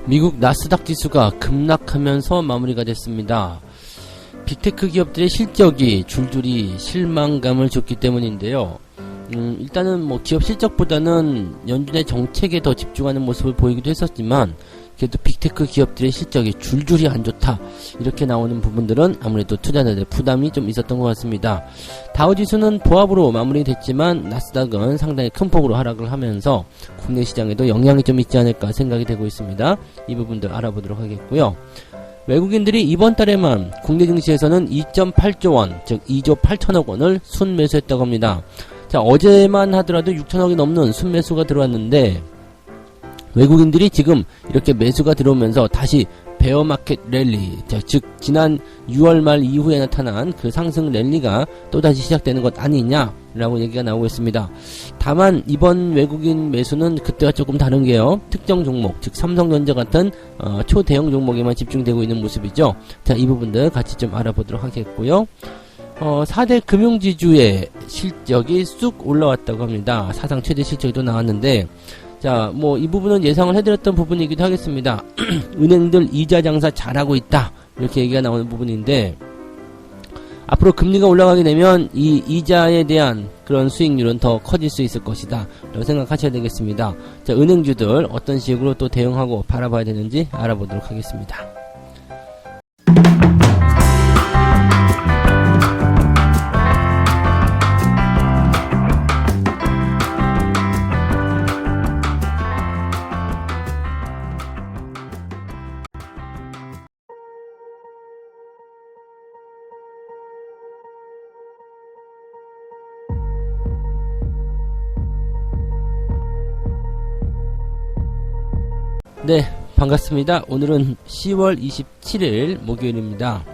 미국 나스닥 지수가 급락하면서 마무리가 됐습니다. 빅테크 기업들의 실적이 줄줄이 실망감을 줬기 때문인데요. 일단은 뭐 기업 실적보다는 연준의 정책에 더 집중하는 모습을 보이기도 했었지만, 그래도 빅테크 기업들의 실적이 줄줄이 안 좋다, 이렇게 나오는 부분들은 아무래도 투자자들의 부담이 좀 있었던 것 같습니다. 다우지수는 보합으로 마무리됐지만 나스닥은 상당히 큰 폭으로 하락을 하면서 국내 시장에도 영향이 좀 있지 않을까 생각이 되고 있습니다. 이 부분들 알아보도록 하겠고요. 외국인들이 이번 달에만 국내 증시에서는 2.8조 원, 즉 2조 8천억 원을 순매수했다고 합니다. 자, 어제만 하더라도 6천억이 넘는 순매수가 들어왔는데, 외국인들이 지금 이렇게 매수가 들어오면서 다시 베어마켓 랠리, 즉 지난 6월 말 이후에 나타난 그 상승 랠리가 또다시 시작되는 것 아니냐라고 얘기가 나오고 있습니다. 다만 이번 외국인 매수는 그때와 조금 다른 게요, 특정 종목, 즉 삼성전자 같은 초대형 종목에만 집중되고 있는 모습이죠. 자, 이 부분들 같이 좀 알아보도록 하겠고요. 4대 금융지주의 실적이 쑥 올라왔다고 합니다. 사상 최대 실적도 나왔는데, 자, 뭐 이 부분은 예상을 해드렸던 부분이기도 하겠습니다. 은행들 이자 장사 잘하고 있다, 이렇게 얘기가 나오는 부분인데, 앞으로 금리가 올라가게 되면 이 이자에 대한 그런 수익률은 더 커질 수 있을 것이다, 라고 생각하셔야 되겠습니다. 자, 은행주들 어떤 식으로 또 대응하고 바라봐야 되는지 알아보도록 하겠습니다. 네, 반갑습니다. 오늘은 10월 27일 목요일입니다.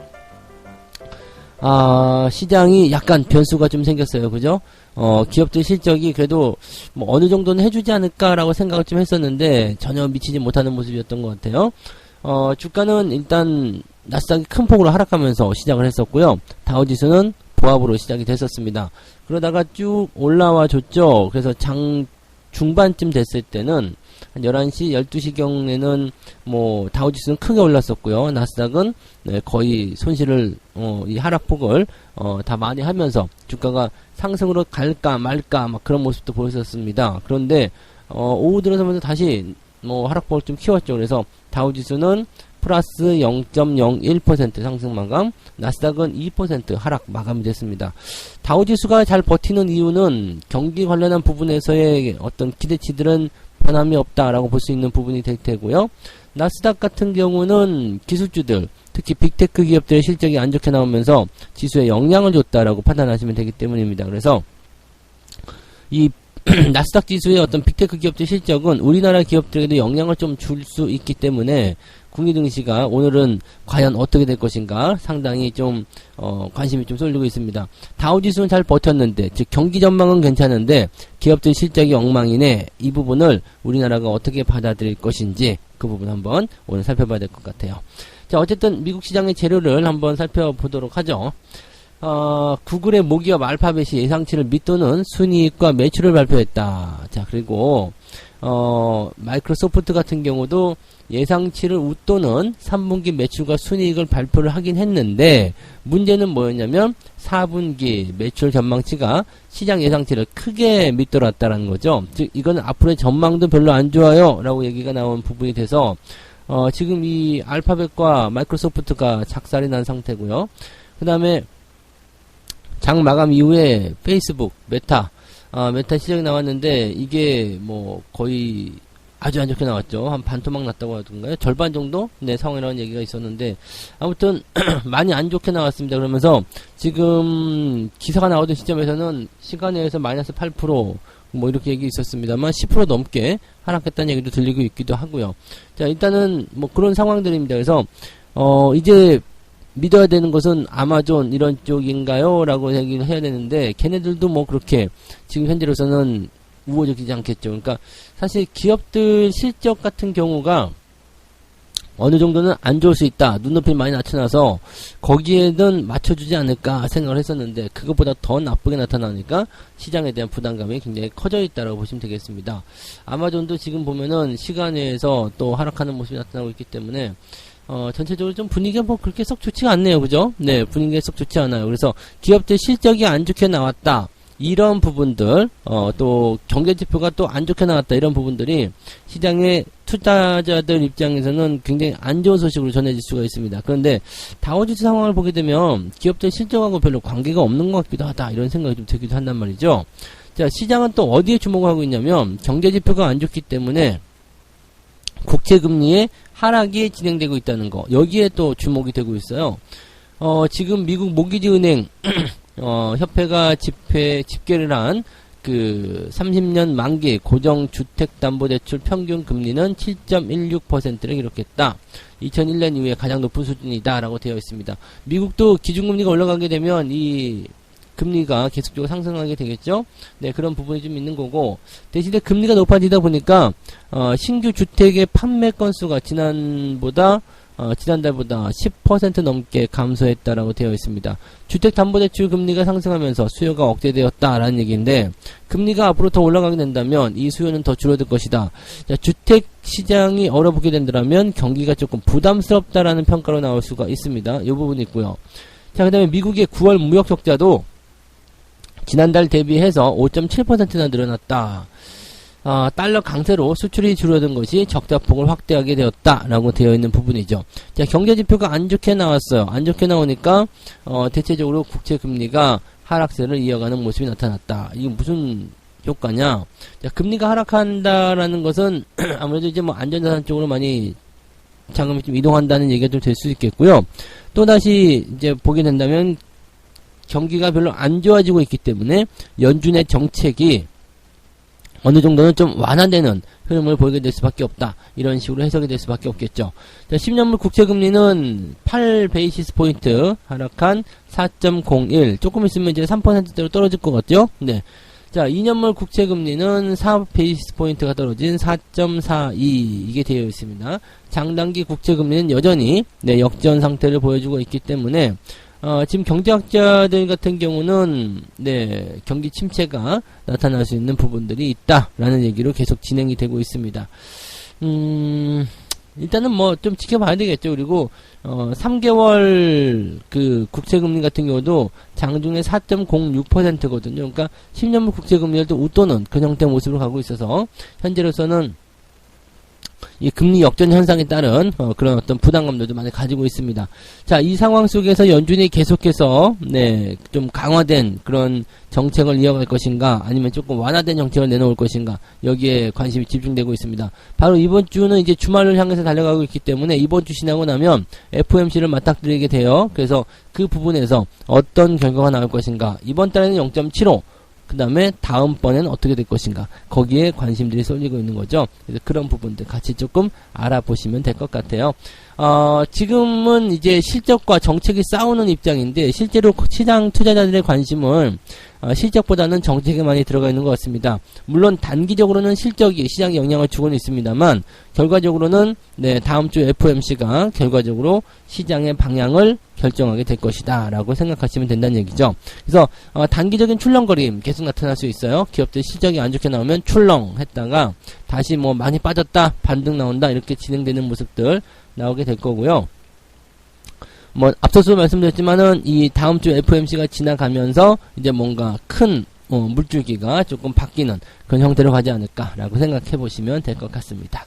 시장이 약간 변수가 좀 생겼어요. 그죠? 기업들 실적이 그래도 뭐 어느 정도는 해주지 않을까라고 생각을 좀 했었는데 전혀 미치지 못하는 모습이었던 것 같아요. 주가는 일단 나스닥이 큰 폭으로 하락하면서 시작을 했었고요. 다우지수는 보합으로 시작이 됐었습니다. 그러다가 쭉 올라와 줬죠. 그래서 장 중반쯤 됐을 때는 한 11시, 12시경에는 뭐 다우지수는 크게 올랐었고요. 나스닥은 거의 손실을 이 하락폭을 다 많이 하면서 주가가 상승으로 갈까 말까 막 그런 모습도 보였었습니다. 그런데 오후 들어서면서 다시 뭐 하락폭을 좀 키웠죠. 그래서 다우지수는 플러스 0.01% 상승 마감, 나스닥은 2% 하락 마감이 됐습니다. 다우지수가 잘 버티는 이유는 경기 관련한 부분에서의 어떤 기대치들은 변함이 없다라고 볼 수 있는 부분이 될 테고요. 나스닥 같은 경우는 기술주들, 특히 빅테크 기업들의 실적이 안 좋게 나오면서 지수에 영향을 줬다라고 판단하시면 되기 때문입니다. 그래서 이 나스닥 지수의 어떤 빅테크 기업들 실적은 우리나라 기업들에게도 영향을 좀 줄 수 있기 때문에 국내 증시가 오늘은 과연 어떻게 될 것인가 상당히 좀 관심이 좀 쏠리고 있습니다. 다우지수는 잘 버텼는데, 즉 경기 전망은 괜찮은데 기업들 실적이 엉망이네. 이 부분을 우리나라가 어떻게 받아들일 것인지 그 부분 한번 오늘 살펴봐야 될 것 같아요. 자, 어쨌든 미국 시장의 재료를 한번 살펴보도록 하죠. 구글의 모기업 알파벳이 예상치를 밑도는 순이익과 매출을 발표했다. 자, 그리고 마이크로소프트 같은 경우도 예상치를 웃도는 3분기 매출과 순이익을 발표를 하긴 했는데, 문제는 뭐였냐면 4분기 매출 전망치가 시장 예상치를 크게 밑돌았다는 거죠. 즉 이거는 앞으로의 전망도 별로 안 좋아요 라고 얘기가 나온 부분이 돼서 지금 이 알파벳과 마이크로소프트가 작살이 난 상태고요. 그 다음에 장 마감 이후에 페이스북, 메타 시장이 나왔는데 이게 뭐 거의 아주 안 좋게 나왔죠. 한 반토막 났다고 하던가요? 절반 정도? 네, 상황이라는 얘기가 있었는데, 아무튼 많이 안 좋게 나왔습니다. 그러면서 지금 기사가 나오던 시점에서는 시간에서 마이너스 8% 뭐 이렇게 얘기 있었습니다만 10% 넘게 하락했다는 얘기도 들리고 있기도 하고요. 자, 일단은 뭐 그런 상황들입니다. 그래서 이제 믿어야 되는 것은 아마존 이런 쪽인가요? 라고 얘기를 해야 되는데, 걔네들도 뭐 그렇게 지금 현재로서는 우호적이지 않겠죠. 그러니까 사실 기업들 실적 같은 경우가 어느 정도는 안 좋을 수 있다. 눈높이 많이 낮춰놔서 거기에는 맞춰주지 않을까 생각을 했었는데 그것보다 더 나쁘게 나타나니까 시장에 대한 부담감이 굉장히 커져 있다라고 보시면 되겠습니다. 아마존도 지금 보면은 시간외에서 또 하락하는 모습이 나타나고 있기 때문에 전체적으로 좀 분위기가 뭐 그렇게 썩 좋지가 않네요. 그죠? 네, 분위기가 썩 좋지 않아요. 그래서 기업들 실적이 안 좋게 나왔다. 이런 부분들, 또 경제지표가 또 안 좋게 나왔다. 이런 부분들이 시장의 투자자들 입장에서는 굉장히 안 좋은 소식으로 전해질 수가 있습니다. 그런데 다우지수 상황을 보게 되면 기업들 실적하고 별로 관계가 없는 것 같기도 하다. 이런 생각이 좀 들기도 한단 말이죠. 자, 시장은 또 어디에 주목을 하고 있냐면 경제지표가 안 좋기 때문에 국채금리의 하락이 진행되고 있다는 거. 여기에 또 주목이 되고 있어요. 지금 미국 모기지은행 협회가 집계를 한 그 30년 만기 고정주택담보대출 평균 금리는 7.16%를 기록했다. 2001년 이후에 가장 높은 수준이다 라고 되어 있습니다. 미국도 기준금리가 올라가게 되면 이 금리가 계속적으로 상승하게 되겠죠. 네, 그런 부분이 좀 있는 거고, 대신에 금리가 높아지다 보니까 신규 주택의 판매 건수가 지난달보다 10% 넘게 감소했다라고 되어 있습니다. 주택담보대출 금리가 상승하면서 수요가 억제되었다라는 얘기인데, 금리가 앞으로 더 올라가게 된다면 이 수요는 더 줄어들 것이다. 자, 주택 시장이 얼어붙게 된다면 경기가 조금 부담스럽다라는 평가로 나올 수가 있습니다. 이 부분이 있고요. 자, 그 다음에 미국의 9월 무역 적자도 지난달 대비해서 5.7%나 늘어났다. 달러 강세로 수출이 줄어든 것이 적자폭을 확대하게 되었다라고 되어 있는 부분이죠. 자, 경제지표가 안 좋게 나왔어요. 안 좋게 나오니까 대체적으로 국채금리가 하락세를 이어가는 모습이 나타났다. 이게 무슨 효과냐? 자, 금리가 하락한다라는 것은 아무래도 이제 뭐 안전자산 쪽으로 많이 자금이 좀 이동한다는 얘기가 좀 될 수 있겠고요. 또다시 이제 보게 된다면 경기가 별로 안 좋아지고 있기 때문에 연준의 정책이 어느 정도는 좀 완화되는 흐름을 보이게 될 수밖에 없다. 이런 식으로 해석이 될 수밖에 없겠죠. 자, 10년물 국채금리는 8베이시스 포인트 하락한 4.01. 조금 있으면 이제 3%대로 떨어질 것 같죠? 네. 자, 2년물 국채금리는 4베이시스 포인트가 떨어진 4.42. 이게 되어 있습니다. 장단기 국채금리는 여전히 역전 상태를 보여주고 있기 때문에 지금 경제학자들 같은 경우는 경기 침체가 나타날 수 있는 부분들이 있다라는 얘기로 계속 진행이 되고 있습니다. 일단은 뭐 좀 지켜봐야 되겠죠. 그리고 3개월 그 국채금리 같은 경우도 장중에 4.06%거든요. 그러니까 10년물 국채금리도 웃도는 그 형태의 모습으로 가고 있어서 현재로서는 이 금리 역전 현상에 따른 그런 어떤 부담감들도 많이 가지고 있습니다. 자, 이 상황 속에서 연준이 계속해서 좀 강화된 그런 정책을 이어갈 것인가, 아니면 조금 완화된 정책을 내놓을 것인가, 여기에 관심이 집중되고 있습니다. 바로 이번 주는 이제 주말을 향해서 달려가고 있기 때문에 이번 주 지나고 나면 FOMC를 맞닥뜨리게 돼요. 그래서 그 부분에서 어떤 결과가 나올 것인가. 이번 달에는 0.75. 그 다음에 다음번에는 어떻게 될 것인가, 거기에 관심들이 쏠리고 있는 거죠. 그래서 그런 부분들 같이 조금 알아보시면 될 것 같아요. 지금은 이제 실적과 정책이 싸우는 입장인데, 실제로 시장 투자자들의 관심은 실적보다는 정책에 많이 들어가 있는 것 같습니다. 물론 단기적으로는 실적이 시장에 영향을 주고는 있습니다만, 결과적으로는 다음 주 FOMC가 결과적으로 시장의 방향을 결정하게 될 것이다 라고 생각하시면 된다는 얘기죠. 그래서 단기적인 출렁거림 계속 나타날 수 있어요. 기업들 실적이 안 좋게 나오면 출렁 했다가 다시 뭐 많이 빠졌다, 반등 나온다, 이렇게 진행되는 모습들 나오게 될 거고요. 뭐 앞서서 말씀드렸지만은 이 다음 주 FOMC가 지나가면서 이제 뭔가 큰 물줄기가 조금 바뀌는 그런 형태로 가지 않을까라고 생각해 보시면 될 것 같습니다.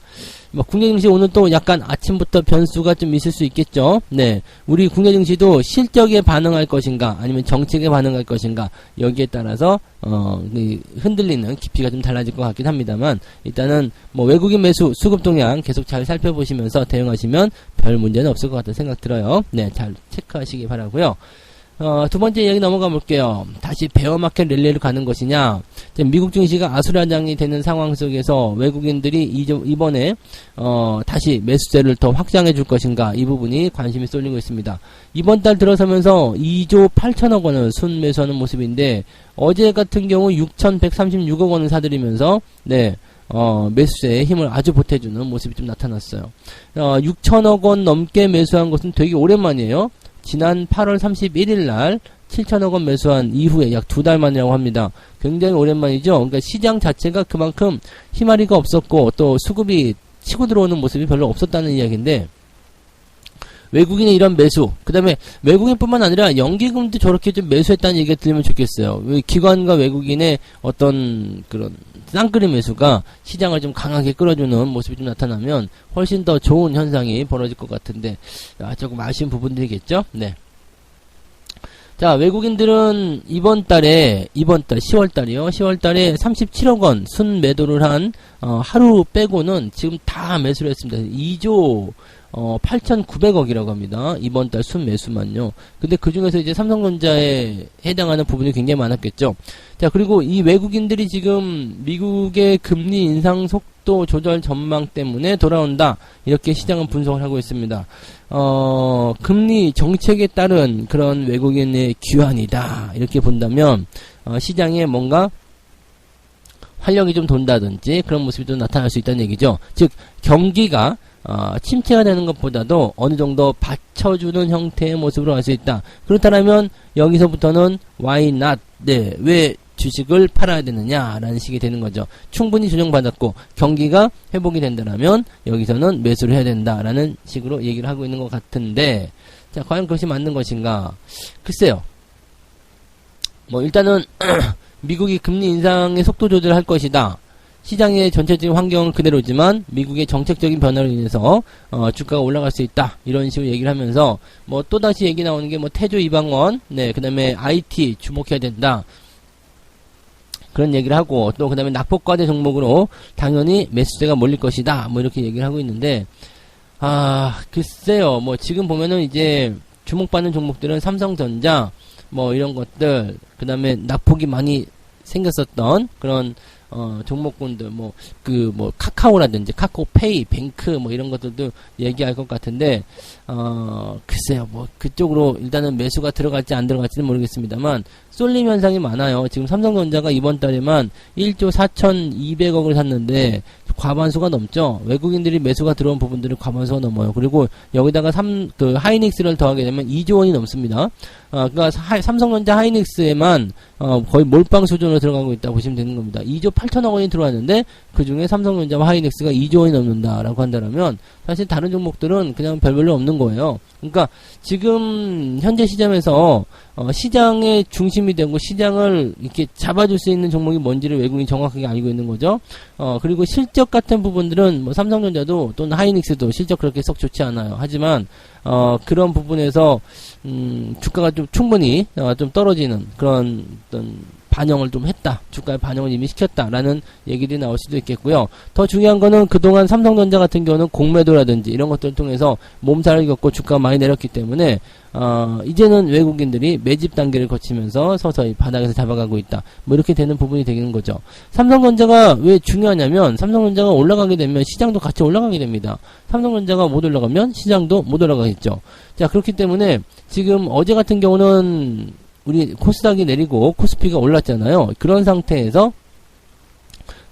뭐 국내 증시 오늘 또 약간 아침부터 변수가 좀 있을 수 있겠죠. 우리 국내 증시도 실적에 반응할 것인가, 아니면 정책에 반응할 것인가, 여기에 따라서 흔들리는 깊이가 좀 달라질 것 같긴 합니다만, 일단은 뭐 외국인 매수 수급 동향 계속 잘 살펴보시면서 대응하시면 별 문제는 없을 것 같다는 생각 들어요. 잘 체크하시기 바라고요. 두 번째 이야기 넘어가 볼게요. 다시 베어마켓 랠리로 가는 것이냐. 미국 증시가 아수라장이 되는 상황 속에서 외국인들이 이번에 다시 매수세를 더 확장해 줄 것인가, 이 부분이 관심이 쏠리고 있습니다. 이번 달 들어서면서 2조 8천억 원을 순매수하는 모습인데, 어제 같은 경우 6,136억 원을 사들이면서 매수세에 힘을 아주 보태주는 모습이 좀 나타났어요. 6천억 원 넘게 매수한 것은 되게 오랜만이에요. 지난 8월 31일 날 7천억 원 매수한 이후에 약 2달 만이라고 합니다. 굉장히 오랜만이죠. 그러니까 시장 자체가 그만큼 희마리가 없었고 또 수급이 치고 들어오는 모습이 별로 없었다는 이야기인데, 외국인의 이런 매수, 그 다음에 외국인뿐만 아니라 연기금도 저렇게 좀 매수했다는 얘기가 들리면 좋겠어요. 기관과 외국인의 어떤 그런 쌍끌이 매수가 시장을 좀 강하게 끌어주는 모습이 좀 나타나면 훨씬 더 좋은 현상이 벌어질 것 같은데, 조금 아쉬운 부분들이겠죠? 네. 자, 외국인들은 이번 달 10월달이요. 10월달에 37억 원 순 매도를 한, 하루 빼고는 지금 다 매수를 했습니다. 2조 8,900억이라고 합니다. 이번 달 순 매수만요. 근데 그 중에서 이제 삼성전자에 해당하는 부분이 굉장히 많았겠죠. 자, 그리고 이 외국인들이 지금 미국의 금리 인상 속도 조절 전망 때문에 돌아온다, 이렇게 시장은 분석을 하고 있습니다. 금리 정책에 따른 그런 외국인의 귀환이다, 이렇게 본다면 시장에 뭔가 활력이 좀 돈다든지 그런 모습이 좀 나타날 수 있다는 얘기죠. 즉 경기가 침체가 되는 것보다도 어느 정도 받쳐주는 형태의 모습으로 갈 수 있다. 그렇다면 여기서부터는 why not? 네, 왜 주식을 팔아야 되느냐라는 식이 되는 거죠. 충분히 조정받았고 경기가 회복이 된다면 여기서는 매수를 해야 된다라는 식으로 얘기를 하고 있는 것 같은데, 자, 과연 그것이 맞는 것인가? 글쎄요. 뭐 일단은 미국이 금리 인상의 속도 조절을 할 것이다. 시장의 전체적인 환경은 그대로지만 미국의 정책적인 변화로 인해서 주가가 올라갈 수 있다, 이런 식으로 얘기를 하면서 뭐 또다시 얘기 나오는 게 뭐 태조 이방원, 네, 그 다음에 IT 주목해야 된다, 그런 얘기를 하고, 또 그 다음에 낙폭과대 종목으로 당연히 매수세가 몰릴 것이다, 뭐 이렇게 얘기를 하고 있는데, 글쎄요. 뭐 지금 보면은 이제 주목받는 종목들은 삼성전자 뭐 이런 것들, 그 다음에 낙폭이 많이 생겼었던 그런 종목군들, 카카오라든지 카카오페이, 뱅크, 뭐 이런 것들도 얘기할 것 같은데, 글쎄요, 뭐, 그쪽으로 일단은 매수가 들어갈지 안 들어갈지는 모르겠습니다만, 쏠림 현상이 많아요. 지금 삼성전자가 이번 달에만 1조 4,200억을 샀는데, 과반수가 넘죠. 외국인들이 매수가 들어온 부분들은 과반수가 넘어요. 그리고 여기다가 하이닉스를 더하게 되면 2조 원이 넘습니다. 그러니까 삼성전자 하이닉스에만 거의 몰빵 수준으로 들어가고 있다고 보시면 되는 겁니다. 2조 8천억 원이 들어왔는데 그 중에 삼성전자와 하이닉스가 2조 원이 넘는다라고 한다면 사실 다른 종목들은 그냥 별로 없는 거예요. 그러니까 지금 현재 시점에서 시장의 중심이 되고 시장을 이렇게 잡아줄 수 있는 종목이 뭔지를 외국인이 정확하게 알고 있는 거죠. 그리고 실적 같은 부분들은 뭐 삼성전자도 또는 하이닉스도 실적 그렇게 썩 좋지 않아요. 하지만 그런 부분에서 주가가 좀 충분히 좀 떨어지는 그런 어떤 반영을 좀 했다, 주가에 반영을 이미 시켰다라는 얘기들이 나올 수도 있겠고요. 더 중요한 거는 그동안 삼성전자 같은 경우는 공매도라든지 이런 것들을 통해서 몸살을 겪고 주가가 많이 내렸기 때문에 이제는 외국인들이 매집 단계를 거치면서 서서히 바닥에서 잡아가고 있다, 뭐 이렇게 되는 부분이 되는 거죠. 삼성전자가 왜 중요하냐면 삼성전자가 올라가게 되면 시장도 같이 올라가게 됩니다. 삼성전자가 못 올라가면 시장도 못 올라가겠죠. 자, 그렇기 때문에 지금 어제 같은 경우는 우리 코스닥이 내리고 코스피가 올랐잖아요. 그런 상태에서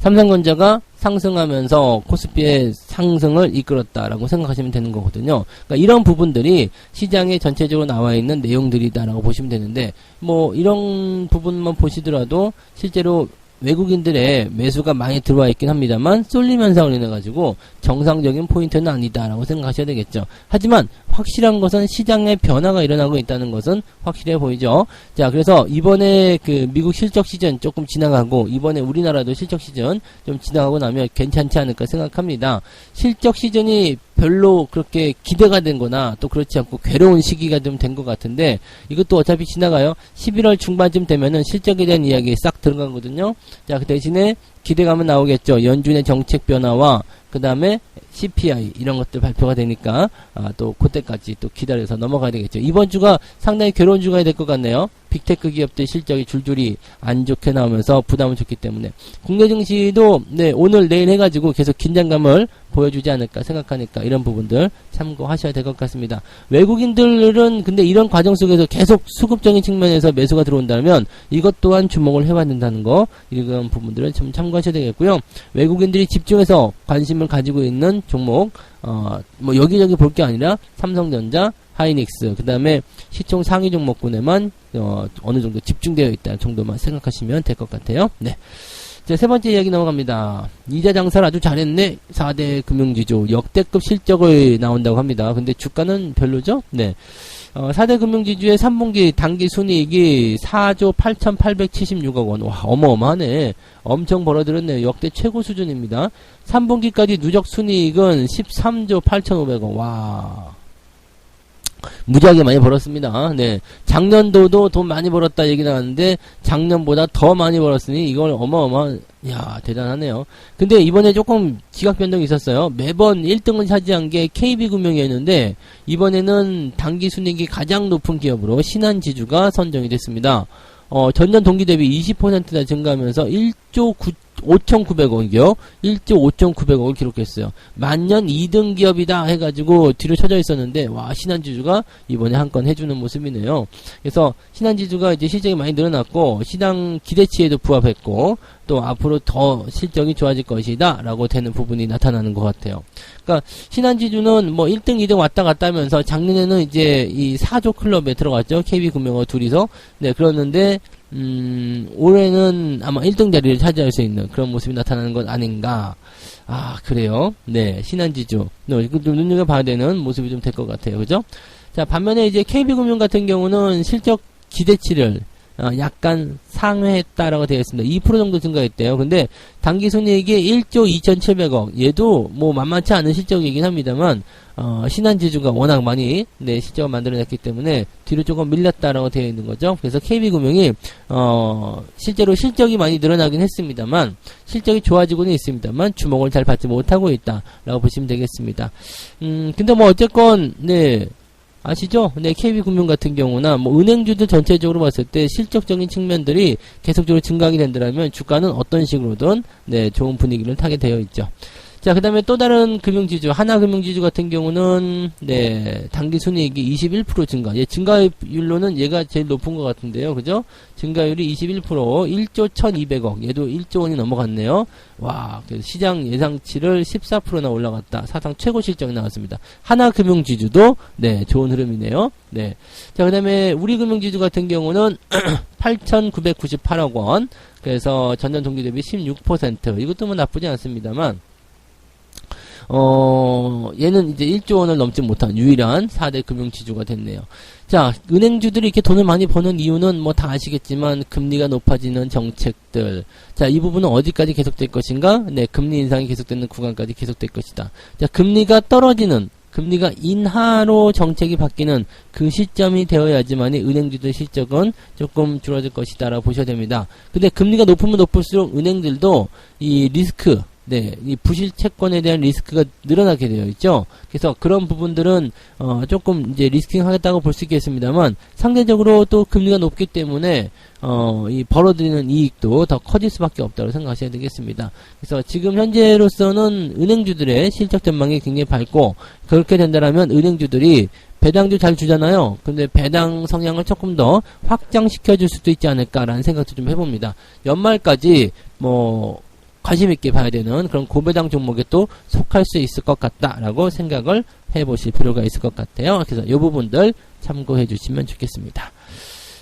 삼성전자가 상승하면서 코스피의 상승을 이끌었다라고 생각하시면 되는 거거든요. 그러니까 이런 부분들이 시장에 전체적으로 나와 있는 내용들이다라고 보시면 되는데, 뭐 이런 부분만 보시더라도 실제로 외국인들의 매수가 많이 들어와 있긴 합니다만 쏠림 현상을 인해 가지고 정상적인 포인트는 아니다라고 생각하셔야 되겠죠. 하지만 확실한 것은 시장의 변화가 일어나고 있다는 것은 확실해 보이죠. 자, 그래서 이번에 그 미국 실적 시즌 조금 지나가고 이번에 우리나라도 실적 시즌 좀 지나가고 나면 괜찮지 않을까 생각합니다. 실적 시즌이 별로 그렇게 기대가 된 거나 또 그렇지 않고 괴로운 시기가 좀 된 것 같은데, 이것도 어차피 지나가요. 11월 중반쯤 되면은 실적에 대한 이야기 싹 들어가거든요. 자, 그 대신에 기대감은 나오겠죠. 연준의 정책 변화와 그 다음에 CPI 이런 것들 발표가 되니까 또 그때까지 또 기다려서 넘어가야 되겠죠. 이번 주가 상당히 괴로운 주가 될 것 같네요. 빅테크 기업들 실적이 줄줄이 안 좋게 나오면서 부담을 줬기 때문에 국내 증시도 네, 오늘 내일 해가지고 계속 긴장감을 보여주지 않을까 생각하니까 이런 부분들 참고하셔야 될 것 같습니다. 외국인들은 근데 이런 과정 속에서 계속 수급적인 측면에서 매수가 들어온다면 이것 또한 주목을 해봐야 된다는 거, 이런 부분들을 좀 참고하셔야 되겠고요. 외국인들이 집중해서 관심을 가지고 있는 종목, 뭐 여기저기 볼 게 아니라 삼성전자, 하이닉스, 그 다음에 시총 상위 종목군에만 어느 정도 집중되어 있다 정도만 생각하시면 될 것 같아요. 네. 자, 세 번째 이야기 넘어갑니다. 이자 장사를 아주 잘했네. 4대 금융지주 역대급 실적을 나온다고 합니다. 근데 주가는 별로죠? 네. 4대 금융지주의 3분기 단기 순이익이 4조 8,876억 원. 와, 어마어마하네. 엄청 벌어들였네요. 역대 최고 수준입니다. 3분기까지 누적 순이익은 13조 8,500억. 와. 무지하게 많이 벌었습니다. 네. 작년도도 돈 많이 벌었다 얘기 나왔는데 작년보다 더 많이 벌었으니 이걸 야, 대단하네요. 근데 이번에 조금 지각 변동이 있었어요. 매번 1등을 차지한 게 KB금융이었는데 이번에는 단기 순이익이 가장 높은 기업으로 신한지주가 선정이 됐습니다. 전년 동기 대비 20%나 증가하면서 1조 5,900억이요. 1조 5,900억을 기록했어요. 만년 2등 기업이다 해가지고 뒤로 쳐져 있었는데, 와, 신한지주가 이번에 한 건 해주는 모습이네요. 그래서 신한지주가 이제 실적이 많이 늘어났고, 시장 기대치에도 부합했고, 또 앞으로 더 실적이 좋아질 것이다 라고 되는 부분이 나타나는 것 같아요. 그러니까 신한지주는 뭐 1등, 2등 왔다 갔다 하면서 작년에는 이제 이 4조 클럽에 들어갔죠. KB금융하고 둘이서. 네, 그렇는데 올해는 아마 1등 자리를 차지할 수 있는 그런 모습이 나타나는 것 아닌가. 아, 그래요. 네, 신한지주. 좀 눈여겨봐야 되는 모습이 좀 될 것 같아요. 그죠? 자, 반면에 이제 KB금융 같은 경우는 실적 기대치를 약간 상회했다라고 되어 있습니다. 2% 정도 증가했대요. 근데 단기 순이익이 1조 2,700억. 얘도 뭐 만만치 않은 실적이긴 합니다만 신한지주가 워낙 많이 실적을 만들어냈기 때문에 뒤로 조금 밀렸다라고 되어 있는 거죠. 그래서 KB금융이 실제로 실적이 많이 늘어나긴 했습니다만 실적이 좋아지고는 있습니다만 주목을 잘 받지 못하고 있다라고 보시면 되겠습니다. 근데 뭐 어쨌건 아시죠? 네, KB금융 같은 경우나, 뭐, 은행주들 전체적으로 봤을 때 실적적인 측면들이 계속적으로 증가하게 된다면 주가는 어떤 식으로든, 좋은 분위기를 타게 되어 있죠. 자, 그 다음에 또 다른 금융지주, 하나금융지주 같은 경우는, 단기 순이익이 21% 증가. 증가율로는 얘가 제일 높은 것 같은데요. 그죠? 증가율이 21%, 1조 1200억. 얘도 1조 원이 넘어갔네요. 와, 시장 예상치를 14%나 올라갔다. 사상 최고 실적이 나왔습니다. 하나금융지주도, 좋은 흐름이네요. 네. 자, 그 다음에 우리금융지주 같은 경우는 8,998억 원. 그래서 전년 동기 대비 16%. 이것도 뭐 나쁘지 않습니다만, 얘는 이제 1조 원을 넘지 못한 유일한 4대 금융지주가 됐네요. 자, 은행주들이 이렇게 돈을 많이 버는 이유는 뭐 다 아시겠지만 금리가 높아지는 정책들. 자, 이 부분은 어디까지 계속될 것인가? 금리 인상이 계속되는 구간까지 계속될 것이다. 자, 금리가 인하로 정책이 바뀌는 그 시점이 되어야지만이 은행주들 실적은 조금 줄어들 것이다라고 보셔야 됩니다. 근데 금리가 높으면 높을수록 은행들도 이 리스크, 이 부실 채권에 대한 리스크가 늘어나게 되어 있죠. 그래서 그런 부분들은 조금 이제 리스킹 하겠다고 볼 수 있겠습니다만 상대적으로 또 금리가 높기 때문에 이 벌어들이는 이익도 더 커질 수밖에 없다고 생각하셔야 되겠습니다. 그래서 지금 현재로서는 은행주들의 실적 전망이 굉장히 밝고 그렇게 된다면 은행주들이 배당도 잘 주잖아요. 근데 배당 성향을 조금 더 확장시켜 줄 수도 있지 않을까라는 생각도 좀 해봅니다. 연말까지 관심 있게 봐야 되는 그런 고배당 종목에 또 속할 수 있을 것 같다라고 생각을 해보실 필요가 있을 것 같아요. 그래서 이 부분들 참고해 주시면 좋겠습니다.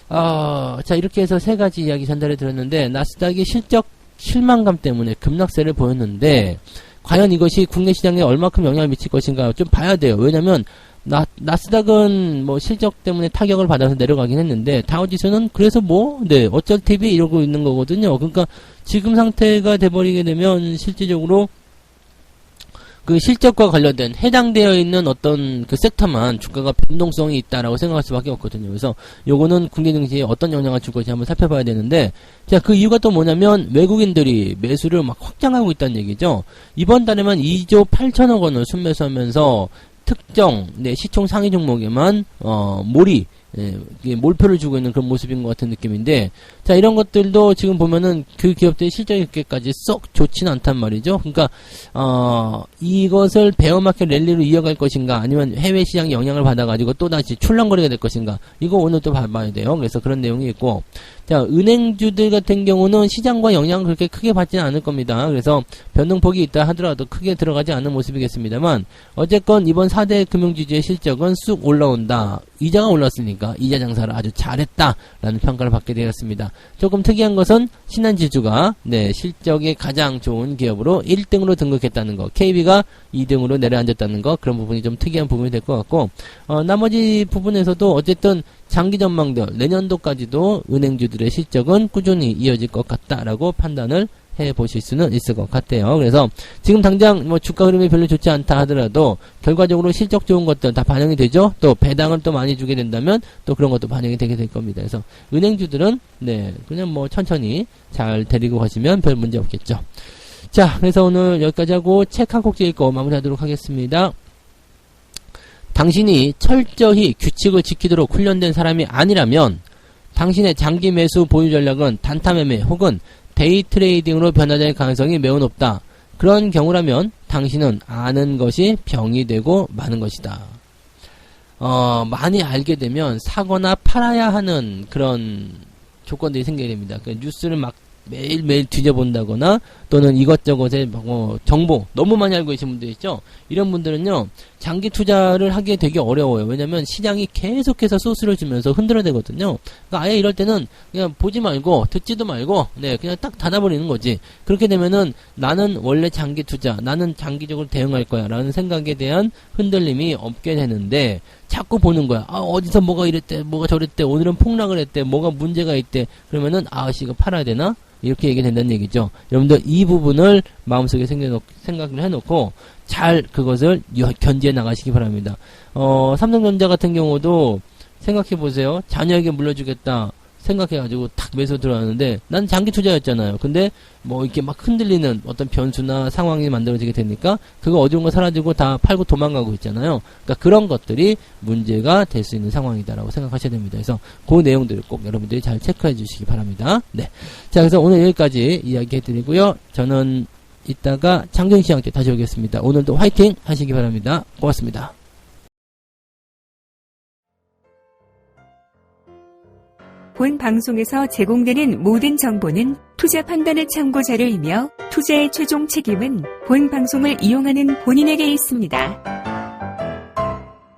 자, 이렇게 해서 세 가지 이야기 전달해 드렸는데, 나스닥이 실적 실망감 때문에 급락세를 보였는데, 과연 이것이 국내 시장에 얼마큼 영향을 미칠 것인가 좀 봐야 돼요. 왜냐면, 나스닥은 뭐 실적 때문에 타격을 받아서 내려가긴 했는데 다우지수는 그래서 어쩔 TV 이러고 있는 거거든요. 그러니까 지금 상태가 돼버리게 되면 실질적으로 그 실적과 관련된 해당되어 있는 어떤 그 섹터만 주가가 변동성이 있다라고 생각할 수밖에 없거든요. 그래서 요거는 국내 증시에 어떤 영향을 줄 것인지 한번 살펴봐야 되는데, 자, 그 이유가 또 뭐냐면 외국인들이 매수를 막 확장하고 있다는 얘기죠. 이번 달에만 2조 8천억 원을 순매수하면서 특정 시총 상위 종목에만 몰이 이게 몰표를 주고 있는 그런 모습인 것 같은 느낌인데, 자, 이런 것들도 지금 보면은 그 기업들의 실적이 그렇게까지 썩 좋지는 않단 말이죠. 그러니까, 이것을 베어마켓 랠리로 이어갈 것인가, 아니면 해외 시장 영향을 받아가지고 또다시 출렁거리게 될 것인가, 이거 오늘 또 봐야 돼요. 그래서 그런 내용이 있고, 자, 은행주들 같은 경우는 시장과 영향을 그렇게 크게 받지는 않을 겁니다. 그래서 변동폭이 있다 하더라도 크게 들어가지 않는 모습이겠습니다만, 어쨌건 이번 4대 금융지주의 실적은 쑥 올라온다. 이자가 올랐으니까 이자 장사를 아주 잘했다라는 평가를 받게 되었습니다. 조금 특이한 것은 신한지주가 실적이 가장 좋은 기업으로 1등으로 등극했다는 거, KB가 2등으로 내려앉았다는 거, 그런 부분이 좀 특이한 부분이 될 것 같고, 나머지 부분에서도 어쨌든 장기 전망들 내년도까지도 은행주들의 실적은 꾸준히 이어질 것 같다라고 판단을 해보실 수는 있을 것 같아요. 그래서 지금 당장 뭐 주가 흐름이 별로 좋지 않다 하더라도 결과적으로 실적 좋은 것들 다 반영이 되죠. 또 배당을 또 많이 주게 된다면 또 그런 것도 반영이 되게 될 겁니다. 그래서 은행주들은 그냥 뭐 천천히 잘 데리고 가시면 별 문제 없겠죠. 자, 그래서 오늘 여기까지 하고 책 한 꼭지 읽고 마무리하도록 하겠습니다. 당신이 철저히 규칙을 지키도록 훈련된 사람이 아니라면 당신의 장기 매수 보유 전략은 단타 매매 혹은 데이 트레이딩으로 변화될 가능성이 매우 높다. 그런 경우라면 당신은 아는 것이 병이 되고 마는 것이다. 많이 알게 되면 사거나 팔아야 하는 그런 조건들이 생기게 됩니다. 그러니까 뉴스를 막 매일매일 뒤져본다거나 또는 이것저것의 정보 너무 많이 알고 계신 분들 있죠. 이런 분들은요 장기 투자를 하기에 되게 어려워요. 왜냐면 시장이 계속해서 소스를 주면서 흔들어대거든요. 그러니까 아예 이럴 때는 그냥 보지 말고 듣지도 말고 그냥 딱 닫아버리는 거지. 그렇게 되면은 나는 원래 장기 투자, 나는 장기적으로 대응할 거야 라는 생각에 대한 흔들림이 없게 되는데 자꾸 보는 거야. 어디서 뭐가 이랬대, 뭐가 저랬대, 오늘은 폭락을 했대, 뭐가 문제가 있대. 그러면은 이거 팔아야 되나? 이렇게 얘기된다는 얘기죠. 여러분들 이 부분을 마음속에 생각을 해놓고 잘 그것을 견디해 나가시기 바랍니다. 삼성전자 같은 경우도 생각해보세요. 자녀에게 물려주겠다 생각해가지고 탁 매수 들어왔는데 난 장기 투자였잖아요. 근데 뭐 이렇게 막 흔들리는 어떤 변수나 상황이 만들어지게 되니까 그거 어두운 거 사라지고 다 팔고 도망가고 있잖아요. 그러니까 그런 것들이 문제가 될 수 있는 상황이다라고 생각하셔야 됩니다. 그래서 그 내용들을 꼭 여러분들이 잘 체크해 주시기 바랍니다. 자, 그래서 오늘 여기까지 이야기 해드리고요. 저는 이따가 장정시장 때 다시 오겠습니다. 오늘도 화이팅 하시기 바랍니다. 고맙습니다. 본 방송에서 제공되는 모든 정보는 투자 판단의 참고 자료이며 투자의 최종 책임은 본 방송을 이용하는 본인에게 있습니다.